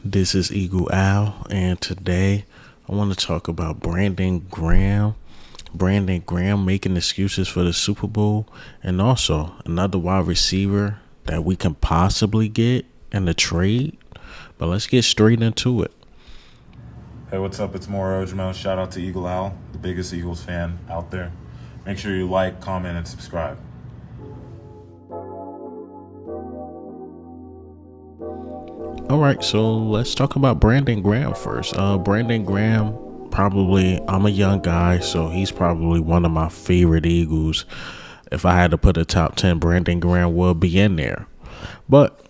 This is Eagle Al, and today I want to talk about Brandon Graham. Brandon Graham making excuses for the Super Bowl, and also another wide receiver that we can possibly get in the trade. But let's get straight into it. Hey, what's up? It's Moro Jamel. Shout out to Eagle Owl, the biggest Eagles fan out there. Make sure you like, comment, and subscribe. All right, so let's talk about Brandon Graham first. Brandon Graham, probably, I'm a young guy, so he's probably one of my favorite Eagles. If I had to put a top 10, Brandon Graham will be in there. But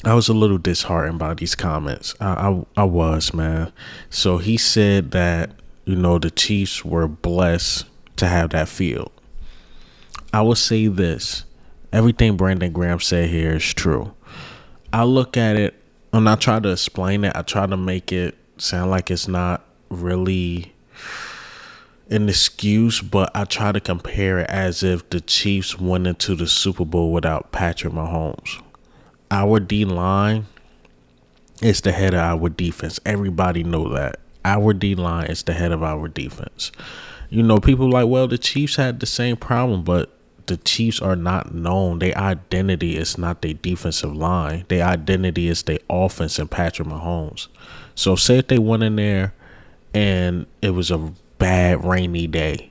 I was a little disheartened by these comments. I was, man. So he said that, the Chiefs were blessed to have that field. I will say this. Everything Brandon Graham said here is true. I look at it, and I try to explain it. I try to make it sound like it's not really an excuse, but I try to compare it as if the Chiefs went into the Super Bowl without Patrick Mahomes. Our D line is the head of our defense. Everybody know that. Our D line is the head of our defense. People like, well, the Chiefs had the same problem, but the Chiefs are not known. Their identity is not their defensive line. Their identity is their offense and Patrick Mahomes. So say if they went in there and it was a bad rainy day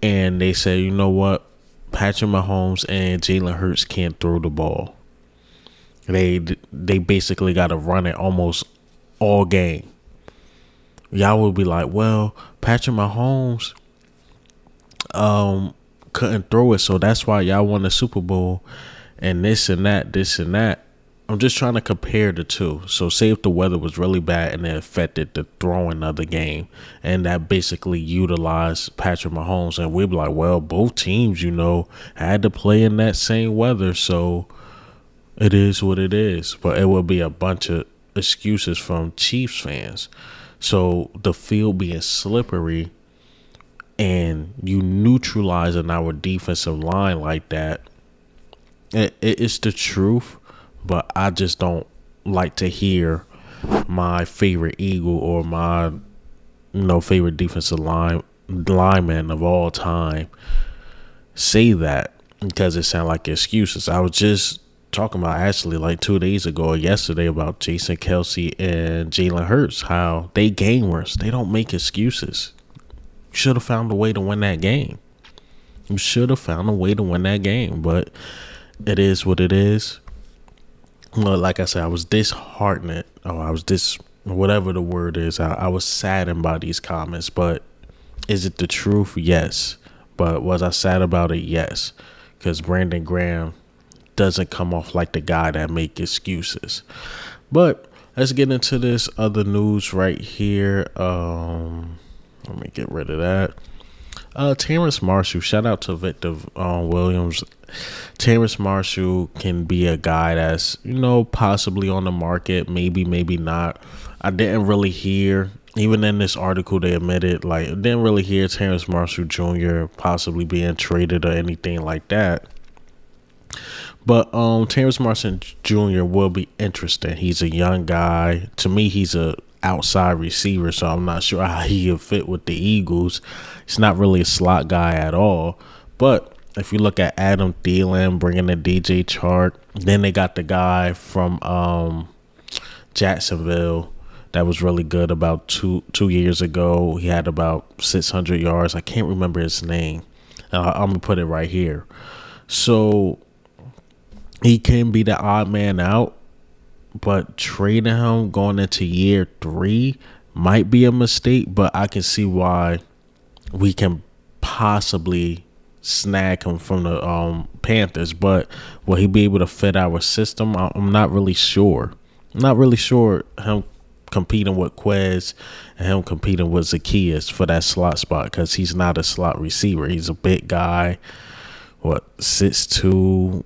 and they said, you know what, Patrick Mahomes and Jalen Hurts can't throw the ball. They basically got to run it almost all game. Y'all would be like, well, Patrick Mahomes couldn't throw it, so that's why y'all won the Super Bowl, and this and that. I'm just trying to compare the two. So say if the weather was really bad and it affected the throwing of the game, and that basically utilized Patrick Mahomes, and we'd be like, well, both teams, had to play in that same weather, so it is what it is. But it would be a bunch of excuses from Chiefs fans. So the field being slippery and you neutralizing our defensive line like that, it's the truth. But I just don't like to hear my favorite Eagle or my favorite defensive lineman of all time say that, because it sounds like excuses. I was just talking about actually like 2 days ago or yesterday about Jason Kelsey and Jalen Hurts, how they gamers. They don't make excuses. You should have found a way to win that game. But it is what it is. Well, like I said, I was disheartened. Whatever the word is. I was saddened by these comments. But is it the truth? Yes. But was I sad about it? Yes. Because Brandon Graham doesn't come off like the guy that make excuses. But let's get into this other news right here. Let me get rid of that. Terrace Marshall. Shout out to Victor Williams. Terrace Marshall can be a guy that's, possibly on the market. Maybe not. I didn't really hear, even in this article, they admitted, didn't really hear Terrace Marshall Jr. possibly being traded or anything like that. But Terrace Marshall Jr. will be interesting. He's a young guy. To me, he's a outside receiver, so I'm not sure how he will fit with the Eagles. He's not really a slot guy at all. But if you look at Adam Thielen, bringing in DJ Chark, then they got the guy from Jacksonville that was really good about two years ago. He had about 600 yards. I can't remember his name. I'm going to put it right here. So he can be the odd man out, but trading him going into year 3 might be a mistake, but I can see why we can possibly snag him from the Panthers. But will he be able to fit our system? I'm not really sure. Him competing with Quez and him competing with Zacchaeus for that slot spot, because he's not a slot receiver. He's a big guy, 6'2",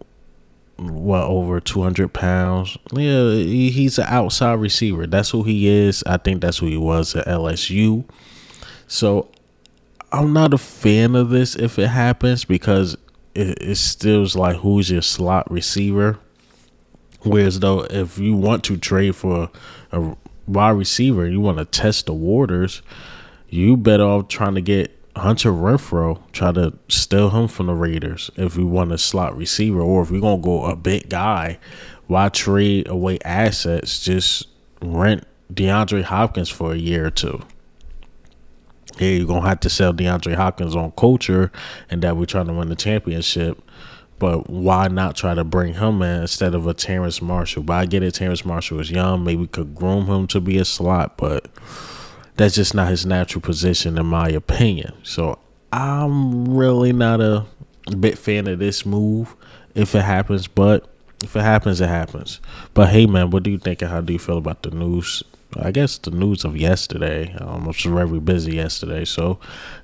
over 200 pounds. Yeah, he's an outside receiver. That's who he is. I think that's who he was at LSU. So I'm not a fan of this if it happens, because it still is like, who's your slot receiver? Whereas though, if you want to trade for a wide receiver, you want to test the waters, you better off trying to get Hunter Renfro, try to steal him from the Raiders if we want a slot receiver, or if we're gonna go a big guy, why trade away assets? Just rent DeAndre Hopkins for a year or two. Yeah, you're gonna have to sell DeAndre Hopkins on culture and that we're trying to win the championship. But why not try to bring him in instead of a Terrace Marshall? But I get it, Terrace Marshall is young. Maybe we could groom him to be a slot, but that's just not his natural position, in my opinion. So I'm really not a big fan of this move if it happens. But if it happens, it happens. But hey, man, what do you think and how do you feel about the news? I guess the news of yesterday. I was very busy yesterday, so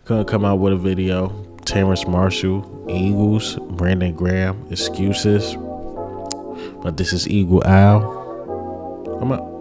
gonna come out with a video. Terrace Marshall, Eagles, Brandon Graham, excuses. But this is Eagle Al. I'm out.